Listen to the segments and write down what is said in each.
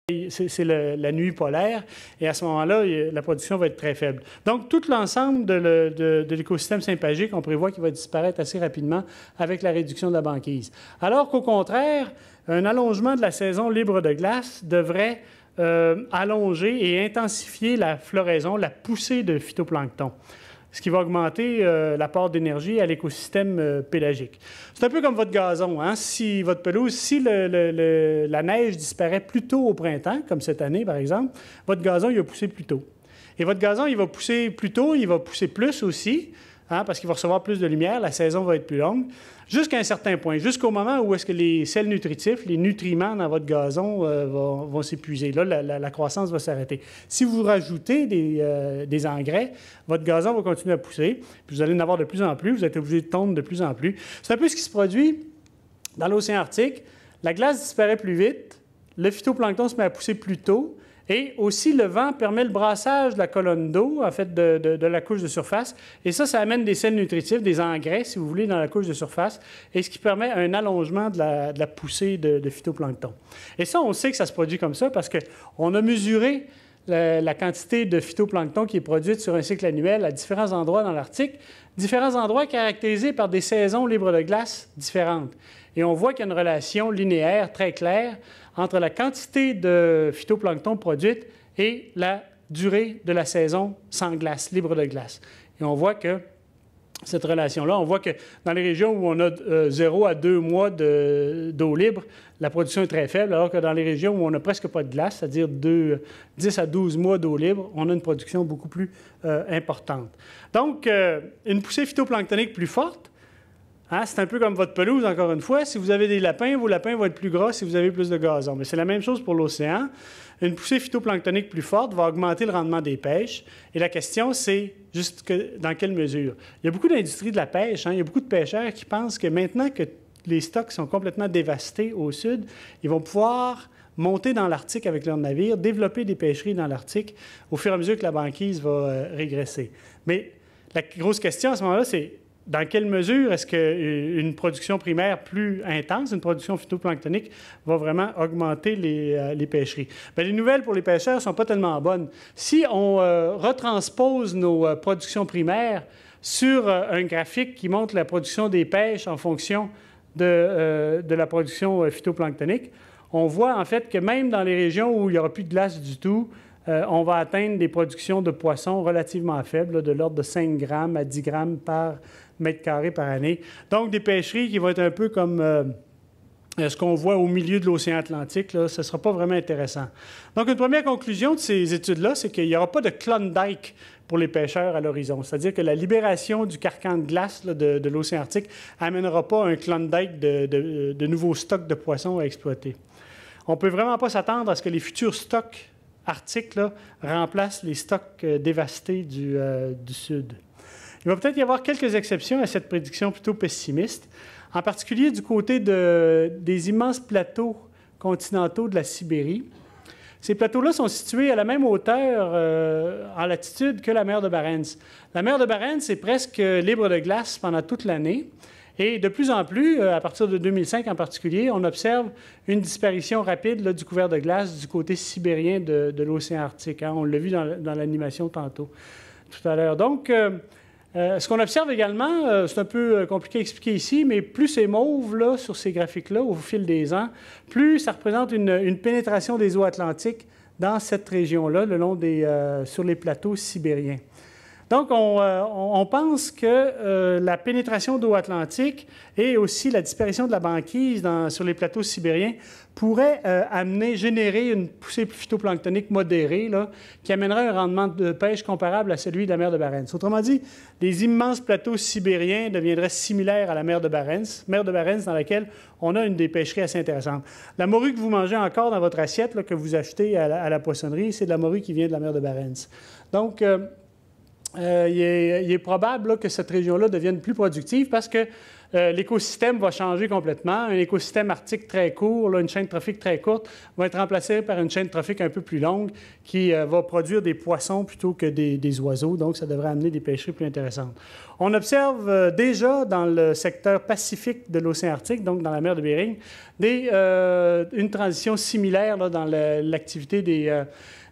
c'est la nuit polaire, et à ce moment-là, la production va être très faible. Donc, tout l'ensemble de l'écosystème sympagique, on prévoit qu'il va disparaître assez rapidement avec la réduction de la banquise. Alors qu'au contraire, un allongement de la saison libre de glace devrait allonger et intensifier la floraison, la poussée de phytoplancton, ce qui va augmenter l'apport d'énergie à l'écosystème pélagique. C'est un peu comme votre gazon. Hein? Si votre pelouse, si la neige disparaît plus tôt au printemps, comme cette année par exemple, votre gazon, il va pousser plus tôt. Et votre gazon, il va pousser plus tôt, il va pousser plus aussi, hein, parce qu'il va recevoir plus de lumière, la saison va être plus longue, jusqu'à un certain point, jusqu'au moment où est-ce que les sels nutritifs, les nutriments dans votre gazon vont s'épuiser. Là, la croissance va s'arrêter. Si vous rajoutez des engrais, votre gazon va continuer à pousser, puis vous allez en avoir de plus en plus, vous êtes obligé de tondre de plus en plus. C'est un peu ce qui se produit dans l'océan Arctique. La glace disparaît plus vite, le phytoplancton se met à pousser plus tôt, et aussi, le vent permet le brassage de la colonne d'eau, en fait, de la couche de surface. Et ça amène des sels nutritifs, des engrais, si vous voulez, dans la couche de surface, et ce qui permet un allongement de la poussée de phytoplancton. Et ça, on sait que ça se produit comme ça parce qu'on a mesuré la quantité de phytoplancton qui est produite sur un cycle annuel à différents endroits dans l'Arctique, différents endroits caractérisés par des saisons libres de glace différentes. Et on voit qu'il y a une relation linéaire très claire entre la quantité de phytoplancton produite et la durée de la saison sans glace, libre de glace. Et on voit que cette relation-là, on voit que dans les régions où on a 0 à 2 mois d'eau libre, la production est très faible, alors que dans les régions où on n'a presque pas de glace, c'est-à-dire 10 à 12 mois d'eau libre, on a une production beaucoup plus importante. Donc, une poussée phytoplanctonique plus forte, hein, c'est un peu comme votre pelouse, encore une fois. Si vous avez des lapins, vos lapins vont être plus gras si vous avez plus de gazon. Mais c'est la même chose pour l'océan. Une poussée phytoplanctonique plus forte va augmenter le rendement des pêches. Et la question, c'est juste dans quelle mesure? Il y a beaucoup d'industries de la pêche. Hein? Il y a beaucoup de pêcheurs qui pensent que maintenant que les stocks sont complètement dévastés au sud, ils vont pouvoir monter dans l'Arctique avec leurs navires, développer des pêcheries dans l'Arctique au fur et à mesure que la banquise va régresser. Mais la grosse question à ce moment-là, c'est dans quelle mesure est-ce qu'une production primaire plus intense, une production phytoplanctonique, va vraiment augmenter les pêcheries? Bien, les nouvelles pour les pêcheurs ne sont pas tellement bonnes. Si on retranspose nos productions primaires sur un graphique qui montre la production des pêches en fonction de la production phytoplanctonique, on voit en fait que même dans les régions où il n'y aura plus de glace du tout, on va atteindre des productions de poissons relativement faibles, là, de l'ordre de 5 grammes à 10 grammes par mètre carré par année. Donc, des pêcheries qui vont être un peu comme ce qu'on voit au milieu de l'océan Atlantique. Là, ce ne sera pas vraiment intéressant. Donc, une première conclusion de ces études-là, c'est qu'il n'y aura pas de Klondike pour les pêcheurs à l'horizon. C'est-à-dire que la libération du carcan de glace là, de l'océan Arctique n'amènera pas un Klondike de nouveaux stocks de poissons à exploiter. On ne peut vraiment pas s'attendre à ce que les futurs stocks arctiques là, remplacent les stocks dévastés du Sud. Il va peut-être y avoir quelques exceptions à cette prédiction plutôt pessimiste, en particulier du côté des immenses plateaux continentaux de la Sibérie. Ces plateaux-là sont situés à la même hauteur en latitude que la mer de Barents. La mer de Barents est presque libre de glace pendant toute l'année. Et de plus en plus, à partir de 2005 en particulier, on observe une disparition rapide là, du couvert de glace du côté sibérien de l'océan Arctique. Hein. On l'a vu dans l'animation tantôt, tout à l'heure. Donc, ce qu'on observe également, c'est un peu compliqué à expliquer ici, mais plus c'est mauve là, sur ces graphiques-là au fil des ans, plus ça représente une pénétration des eaux atlantiques dans cette région-là, le long sur les plateaux sibériens. Donc, on pense que la pénétration d'eau atlantique et aussi la disparition de la banquise sur les plateaux sibériens pourrait générer une poussée phytoplanctonique modérée là, qui amènerait un rendement de pêche comparable à celui de la mer de Barents. Autrement dit, les immenses plateaux sibériens deviendraient similaires à la mer de Barents dans laquelle on a une des pêcheries assez intéressantes. La morue que vous mangez encore dans votre assiette, là, que vous achetez à la poissonnerie, c'est de la morue qui vient de la mer de Barents. Donc, il est probable là, que cette région-là devienne plus productive parce que l'écosystème va changer complètement. Un écosystème arctique très court, là, une chaîne trophique très courte, va être remplacée par une chaîne trophique un peu plus longue qui va produire des poissons plutôt que des oiseaux. Donc, ça devrait amener des pêcheries plus intéressantes. On observe déjà dans le secteur pacifique de l'océan Arctique, donc dans la mer de Bering, une transition similaire là, dans l'activité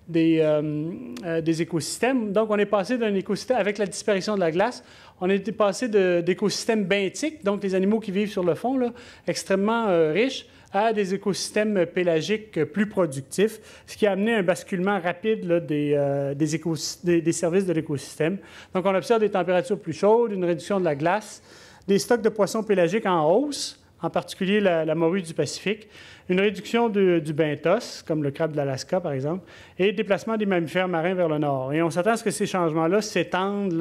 des écosystèmes. Donc, on est passé d'un écosystème, avec la disparition de la glace, on est passé d'écosystèmes benthiques, donc les animaux qui vivent sur le fond, là, extrêmement riches, à des écosystèmes pélagiques plus productifs, ce qui a amené un basculement rapide là, des services de l'écosystème. Donc, on observe des températures plus chaudes, une réduction de la glace, des stocks de poissons pélagiques en hausse, en particulier la morue du Pacifique, une réduction du benthos, comme le crabe de l'Alaska, par exemple, et le déplacement des mammifères marins vers le nord. Et on s'attend à ce que ces changements-là s'étendent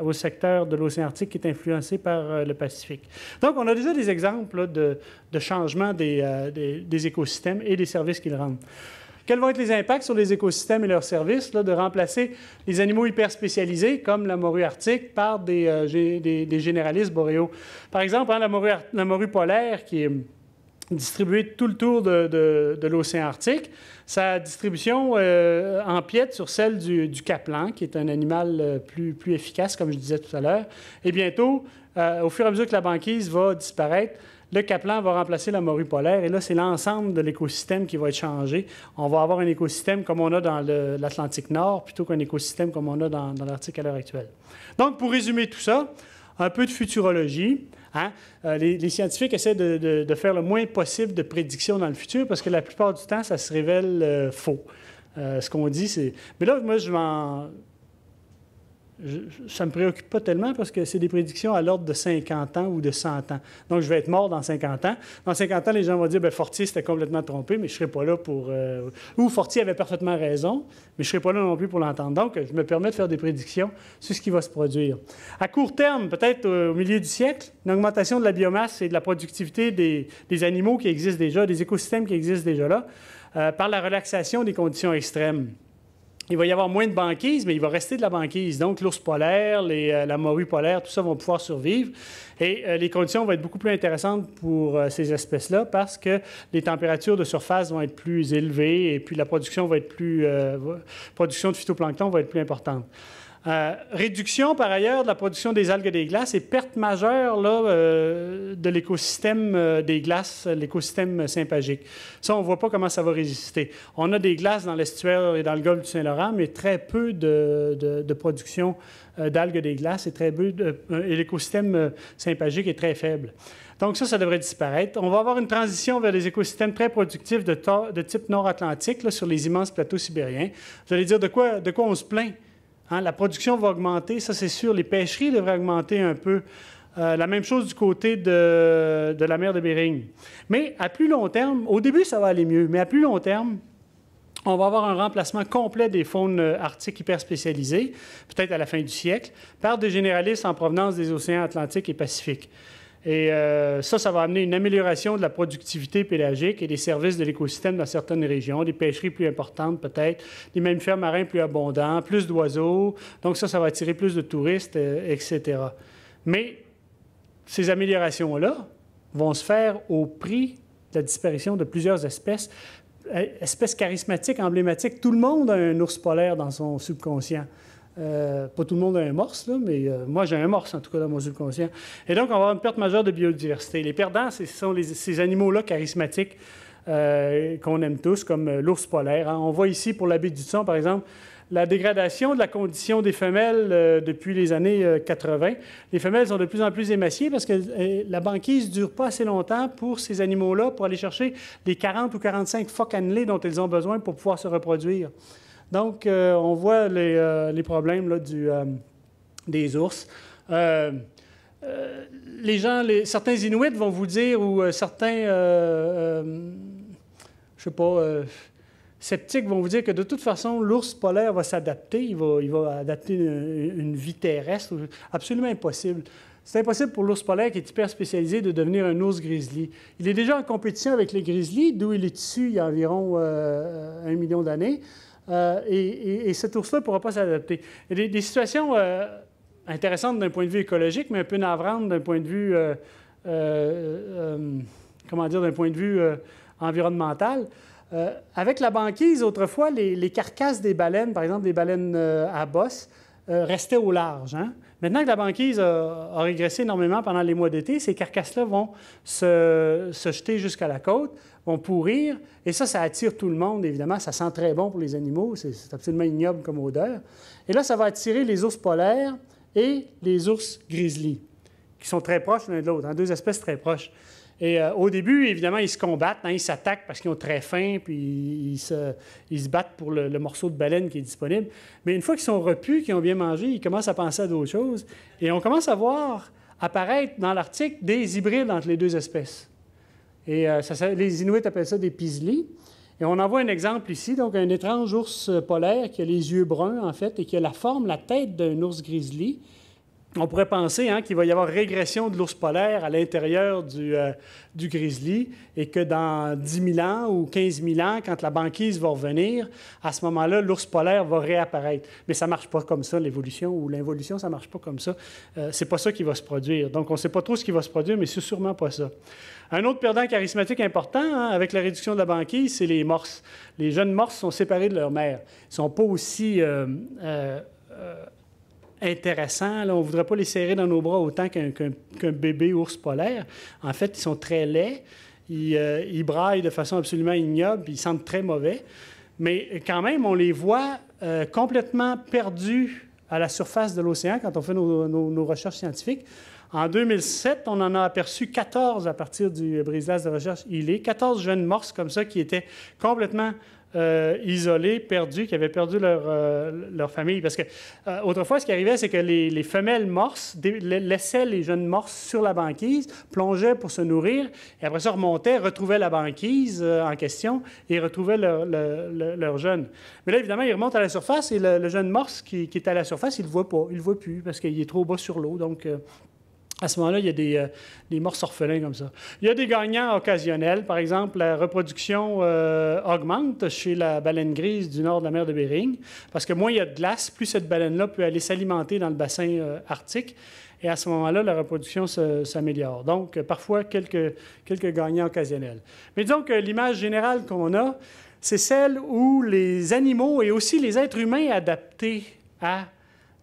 au secteur de l'océan Arctique qui est influencé par le Pacifique. Donc, on a déjà des exemples là, de changement des écosystèmes et des services qu'ils rendent. Quels vont être les impacts sur les écosystèmes et leurs services là, de remplacer les animaux hyper spécialisés, comme la morue arctique, par des généralistes boréaux? Par exemple, hein, la morue polaire, qui est distribuée tout le tour de l'océan Arctique, sa distribution empiète sur celle du caplan, qui est un animal plus efficace, comme je disais tout à l'heure. Et bientôt, au fur et à mesure que la banquise va disparaître, le caplan va remplacer la morue polaire, et là, c'est l'ensemble de l'écosystème qui va être changé. On va avoir un écosystème comme on a dans l'Atlantique Nord, plutôt qu'un écosystème comme on a dans l'Arctique à l'heure actuelle. Donc, pour résumer tout ça, un peu de futurologie. Hein? Les scientifiques essaient de faire le moins possible de prédictions dans le futur, parce que la plupart du temps, ça se révèle faux. Ce qu'on dit, c'est... Mais là, moi, ça ne me préoccupe pas tellement parce que c'est des prédictions à l'ordre de 50 ans ou de 100 ans. Donc, je vais être mort dans 50 ans. Dans 50 ans, les gens vont dire, bien, Fortier s'était complètement trompé, mais je ne serai pas là pour... Ou Fortier avait parfaitement raison, mais je ne serai pas là non plus pour l'entendre. Donc, je me permets de faire des prédictions sur ce qui va se produire. À court terme, peut-être au milieu du siècle, une augmentation de la biomasse et de la productivité des animaux qui existent déjà, des écosystèmes qui existent déjà là, par la relaxation des conditions extrêmes. Il va y avoir moins de banquise, mais il va rester de la banquise. Donc, l'ours polaire, la morue polaire, tout ça vont pouvoir survivre. Et les conditions vont être beaucoup plus intéressantes pour ces espèces-là parce que les températures de surface vont être plus élevées et puis la production va être production de phytoplancton va être plus importante. Réduction, par ailleurs, de la production des algues et des glaces et perte majeure là, de l'écosystème des glaces, l'écosystème sympagique. Ça, on ne voit pas comment ça va résister. On a des glaces dans l'estuaire et dans le golfe du Saint-Laurent, mais très peu de production d'algues et des glaces et l'écosystème sympagique est très faible. Donc ça devrait disparaître. On va avoir une transition vers des écosystèmes très productifs de type nord-atlantique sur les immenses plateaux sibériens. Vous allez dire de quoi on se plaint? Hein, la production va augmenter, ça c'est sûr. Les pêcheries devraient augmenter un peu. La même chose du côté de la mer de Bering. Mais à plus long terme, au début, ça va aller mieux, mais à plus long terme, on va avoir un remplacement complet des faunes arctiques hyper spécialisées, peut-être à la fin du siècle, par des généralistes en provenance des océans Atlantique et Pacifique. Et ça va amener une amélioration de la productivité pélagique et des services de l'écosystème dans certaines régions, des pêcheries plus importantes peut-être, des mammifères marins plus abondants, plus d'oiseaux. Donc ça va attirer plus de touristes, etc. Mais ces améliorations-là vont se faire au prix de la disparition de plusieurs espèces charismatiques, emblématiques. Tout le monde a un ours polaire dans son subconscient. Pas tout le monde a un morse, là, mais moi, j'ai un morse, en tout cas, dans mon subconscient. Et donc, on va avoir une perte majeure de biodiversité. Les perdants, ce sont ces animaux-là charismatiques qu'on aime tous, comme l'ours polaire. Hein. On voit ici, pour la baie du Thon, par exemple, la dégradation de la condition des femelles depuis les années 80. Les femelles sont de plus en plus émaciées parce que la banquise ne dure pas assez longtemps pour ces animaux-là pour aller chercher les 40 ou 45 phoques annelés dont ils ont besoin pour pouvoir se reproduire. Donc, on voit les problèmes là, des ours. Certains Inuits vont vous dire, ou certains, sceptiques vont vous dire que de toute façon, l'ours polaire va s'adapter, il va adapter une vie terrestre. Absolument impossible. C'est impossible pour l'ours polaire qui est hyper spécialisé de devenir un ours grizzly. Il est déjà en compétition avec les grizzlies, d'où il est issu il y a environ 1 million d'années. Et cet ours-là ne pourra pas s'adapter. Il y a des situations intéressante d'un point de vue écologique, mais un peu navrante d'un point de vue, comment dire, d'un point de vue environnemental. Avec la banquise, autrefois, les carcasses des baleines, par exemple des baleines à bosse, restaient au large. Hein? Maintenant que la banquise a régressé énormément pendant les mois d'été, ces carcasses-là vont se jeter jusqu'à la côte, vont pourrir, et ça attire tout le monde, évidemment. Ça sent très bon pour les animaux, c'est absolument ignoble comme odeur. Et là, ça va attirer les ours polaires et les ours grizzly, qui sont très proches l'un de l'autre, hein, deux espèces très proches. Et au début, évidemment, ils se combattent, hein, ils s'attaquent parce qu'ils ont très faim, puis ils se battent pour le morceau de baleine qui est disponible. Mais une fois qu'ils sont repus, qu'ils ont bien mangé, ils commencent à penser à d'autres choses. Et on commence à voir apparaître dans l'Arctique des hybrides entre les deux espèces. Et les Inuits appellent ça des pislis. Et on en voit un exemple ici, donc un étrange ours polaire qui a les yeux bruns, en fait, et qui a la tête d'un ours grizzly. On pourrait penser hein, qu'il va y avoir régression de l'ours polaire à l'intérieur du grizzly et que dans 10 000 ans ou 15 000 ans, quand la banquise va revenir, à ce moment-là, l'ours polaire va réapparaître. Mais ça ne marche pas comme ça, l'évolution ou l'involution, ça ne marche pas comme ça. C'est pas ça qui va se produire. Donc, on ne sait pas trop ce qui va se produire, mais c'est sûrement pas ça. Un autre perdant charismatique important hein, avec la réduction de la banquise, c'est les morses. Les jeunes morses sont séparés de leur mère. Ils ne sont pas aussi intéressants. Là, on ne voudrait pas les serrer dans nos bras autant qu'un bébé ours polaire. En fait, ils sont très laids. Ils braillent de façon absolument ignoble. Ils sentent très mauvais. Mais quand même, on les voit complètement perdus à la surface de l'océan quand on fait nos recherches scientifiques. En 2007, on en a aperçu 14 à partir du brise-glace de recherche ILE, 14 jeunes morses comme ça qui étaient complètement isolés, perdus, qui avaient perdu leur famille. Parce que autrefois, ce qui arrivait, c'est que les femelles morses laissaient les jeunes morses sur la banquise, plongeaient pour se nourrir, et après ça remontaient, retrouvaient la banquise en question et retrouvaient leurs jeunes. Mais là, évidemment, ils remontent à la surface et le jeune morse qui est à la surface, il ne le voit pas, il ne le voit plus parce qu'il est trop bas sur l'eau. Donc, à ce moment-là, il y a des morses orphelins comme ça. Il y a des gagnants occasionnels. Par exemple, la reproduction augmente chez la baleine grise du nord de la mer de Bering, parce que moins il y a de glace, plus cette baleine-là peut aller s'alimenter dans le bassin arctique. Et à ce moment-là, la reproduction s'améliore. Donc, parfois, quelques gagnants occasionnels. Mais disons que l'image générale qu'on a, c'est celle où les animaux et aussi les êtres humains adaptés à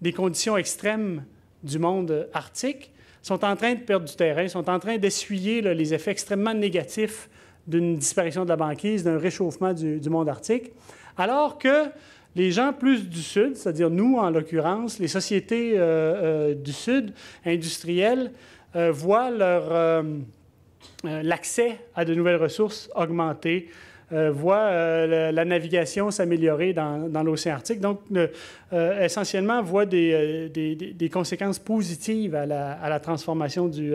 des conditions extrêmes du monde arctique sont en train de perdre du terrain, sont en train d'essuyer les effets extrêmement négatifs d'une disparition de la banquise, d'un réchauffement du monde arctique, alors que les gens plus du Sud, c'est-à-dire nous en l'occurrence, les sociétés du Sud industrielles, voient l'accès à de nouvelles ressources augmenter, voient la navigation s'améliorer dans l'océan Arctique. Donc, essentiellement, voient des conséquences positives à la transformation du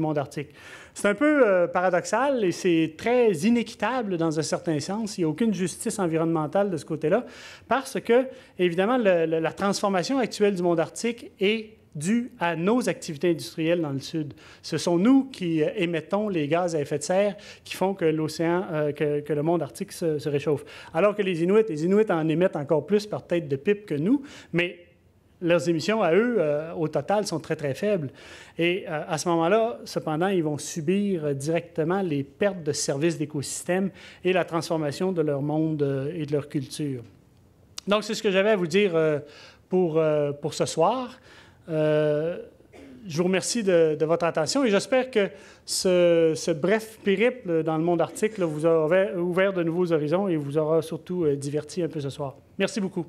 monde arctique. C'est un peu paradoxal et c'est très inéquitable dans un certain sens. Il n'y a aucune justice environnementale de ce côté-là parce que, évidemment, la transformation actuelle du monde arctique est dû à nos activités industrielles dans le Sud. Ce sont nous qui émettons les gaz à effet de serre qui font que l'océan, que le monde arctique se réchauffe. Alors que les Inuits en émettent encore plus par tête de pipe que nous, mais leurs émissions à eux, au total, sont très, très faibles. Et à ce moment-là, cependant, ils vont subir directement les pertes de services d'écosystèmes et la transformation de leur monde et de leur culture. Donc, c'est ce que j'avais à vous dire pour ce soir. Je vous remercie de votre attention et j'espère que ce bref périple dans le monde arctique là, vous a ouvert de nouveaux horizons et vous aura surtout diverti un peu ce soir. Merci beaucoup.